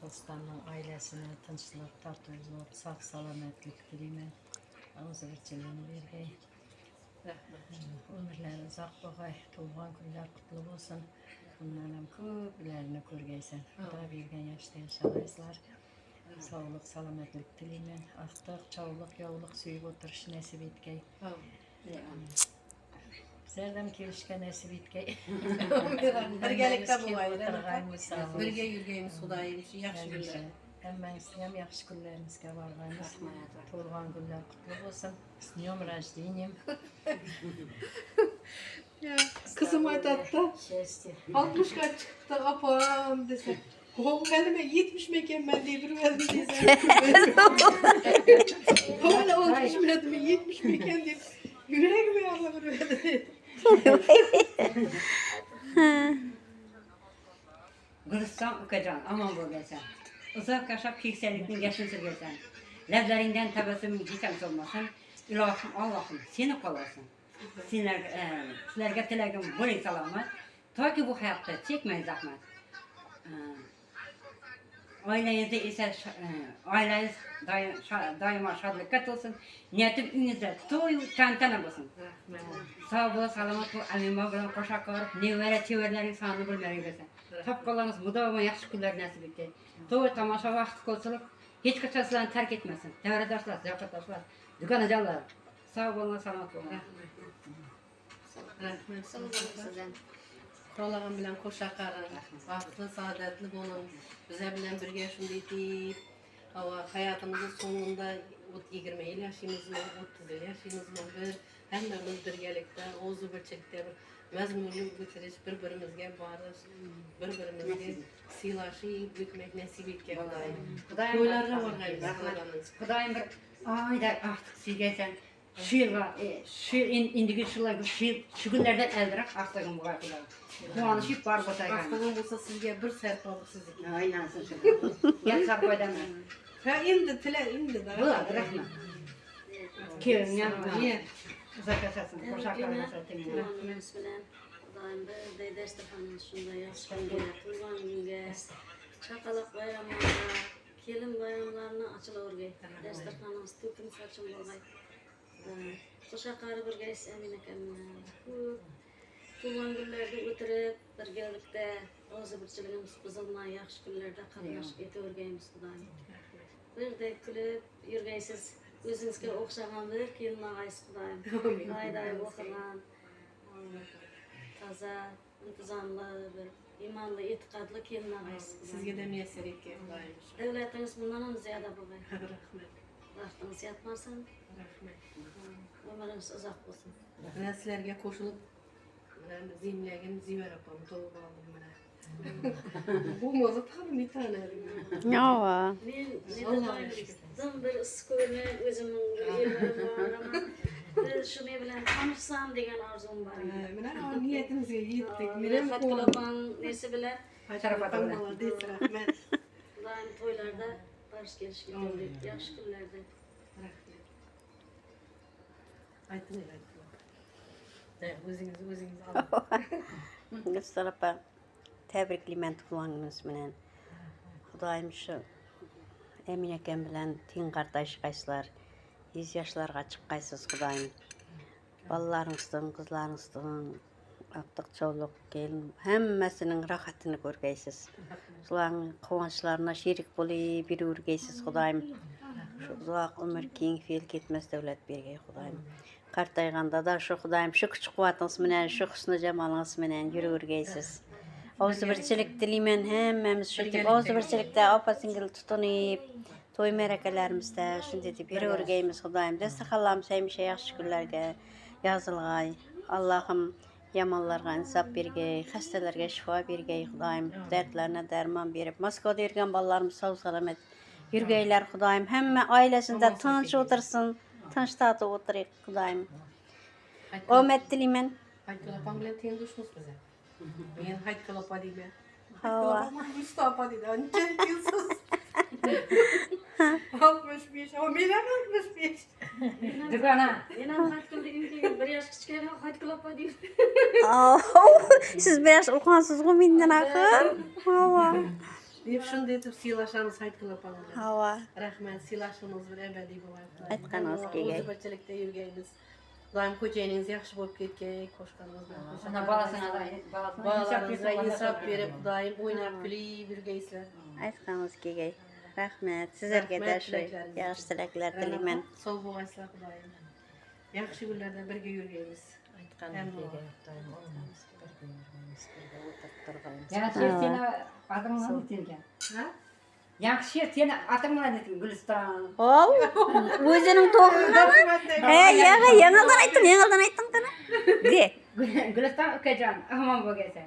dostlarının ailesine tinchlik, tartiblik, sağ salomatlik dileyman. Ağzıvırçılığını vergey. Ömürleri uzak boğay, tuğgan günler kutlu olsun. Bundan hem köplerini görgeysen. Xuda bergen yaşta yaşaysızlar. Sağlık, salomatlik dileyman. Aqtıq, çavlıq, yavlıq suyup oturuş nasip etkey. Bizlerden kelişke nasip etkey. Birgelikte boğaylar. Birge yürgeyimiz Xudayımız, yaxşı günler. Hemmenizden yaxşı günlerinizge bargaymiz. Tuğgan günler kutlu olsun. S dňom rождением. Kızım aytattı. 60 kaç çıktı apam dese. Oğlum kendime 70 meken ben diye bir verdim dese. Hala 60 meken 70 meken diye. Yüreğime yarla bir verdim. Kılıçsan ukacan, aman böylesen. Uzak kaşap kekselikten yaşın sürgesen. Levlerinden tebessüm hiç olmasın. İlahım Allah'ım seni kolasın. Sizlerge tilegim bol salamat. Ta ki bu hayatta çekmeyin zahmet. Ailenizde ise aileniz daima şadlık olsun. Niyetim ününüzde toyu tantana olsun. Sağ bol salamat bu amima bilen koşak varıp nevere çevirlerin sanını bilmeyi bilsin. Tapkalarınız mudavama yaxşı günler nasip etti. Toy tamaşa vakti kolsuluk hiç kaçasılarını terk etmesin. Devredaşlar, ziyafetdaşlar, dükkan acallar. Sağ olun, salamat olun. Rahmet. Kuralağım bilen koşak arın. Vakıtlı, saadetli bolun. Bize bilen birge şunday deyip. Hayatımızın sonunda 20 yıl yaşımız mı, 30 yıl yaşımız mı bir. Hemmemiz birgelikte, oğuzu birçekte mezmunu bitiriş, birbirimizge barış, birbirimizge silaşıp bitmek nasip etken Xudayım. Toylarga bargaymiz. Xudayım bir ayda artık sizgeysen şu indiki şu günlerden eldirak artıgın bu kadar. Kuanışıp var bu saygan. Aklım olsa sizge bir serpalık sizlik. Aynen sizin. Gel sarkoydan ben. Ha indi tile indi da. Bula rahmet. Kirin yanına. Uzak yaşasın. Koşaklarına satayım. Rahmet bilen Xudayım bir destekhanın şunda yaxşı günge, turgan günge, çakalak bayramlarına, kelin bayramlarına açılıvergey. Destekhanımız tütün saçım bolgay. Koşakları birgeyiz emin ekenler. Turgan günlerde ötürüp birgelikte ağzıbırçılığımız buzulmay yaxşı günlerde qatnaş etevergeymiz Xudayım. Birde külüp yürgeysiz. Özünüzge oxşagan bir kelin ağayız Xudayım. Ayday okugan, taza, intizamlı, bir imanlı, etiqadlı kelin ağayız. Sizge de müyesser etken Xudayım. Devletiniz bundan hem ziyada bolay. Rahmet. Vaxtınız yatmarsın, Rahmet. ömrünüz uzak olsun. Ben sizlerge koşulup zimlegim ziver apam doğup aldım bana. Bu mozu tam bir tane. Ava. Men zam bir iskoyne özümün yerim var ama şunu bilen tanışsam degen arzum var. Mena niyetimizge yettik. Benim kolapan nesi bilen Şarafatım bala deyip rahmet. daim toylarda barış geliş getirdik. Yaxşı günlerde. Rahmet. Aytın el aytın. Özünüz alın. Mustafa tebrikliymen tuğlanınız menen. Xudayım şu Emin eken bilen tin kardeşkayslar. 100 yaşlarga çıkkaysız Xudayım. Balalarınızdan, kızlarınızdan, aptık çoğuluk gelin hemmesinin rahatını görgeysiz. Şuların kıvançlarına şerik bolup bir urgeysiz Xudayım. Şu uzak ömür keng fel ketmez devlet bergey Xudayım. Kartayganda da şu Xudayım şu küçük kuvvatınız menen, şu husnu jamalınız menen yürürgeysiz. Ağzıbırçılık dileymen hemmemiz şu tip ağzıbırçılıkta apa-singil tutunup toy merakelerimizde şunday dep yürürgeymiz Xudayım. Destekhallamız hemşe yaxşı günlerge yazılgay. Allah'ım yamanlarga insaf bergey, hastalarga şifa bergey Xudayım. Dertlerine derman berip Moskvada yürgen balalarımız sağ salamet yürgeyler Xudayım. Hemme ailesinde tınç otursun. Tınç tatı oturuq Xudayım. Omet dileymen. Haytkalapan bilen teң duşmuz bize. Men haytkalapa deyme. Hava. Mustafa dedi. Anca yılsız. 65. Ama men 65. Dükkana. Benim hatkımda ümdeyim. Bir yaş küçükken hatkılapa deyip. Siz biraz ukansız mı minden akın? Hava. Hep şunu etip silaşanız Aytkın apamla. Hava. Rahmet silaşanız bir ebedi bolaydı. Aytkanınız kelgey. Özübetçilikte yürgeyiniz. Daim koçayınız yaxşı bolup ketke, koşkanınız Ana balasına da Balalarınıza insap berip daim oynap gülüp yürgeysler. Aytkanınız kelgey. Rahmet. Sizlerge de Rahmet, şu dilekleriniz yaxşı için. tilekler dileymen. Sol boğayslar daim. Yaxşı günlerde birge yürgeyiniz. Aytkan Hem birge o. daim olmamız, birge yürümemiz, birge oturup turgayımız. Yaxşı seni adımla netinken. Ha? Yaxşı seni adımla netin Gülistan. Oh, özünün toğuna mı? Yanıldan ayttın kana. De. Gülistan Ökecan, aman bu gelse.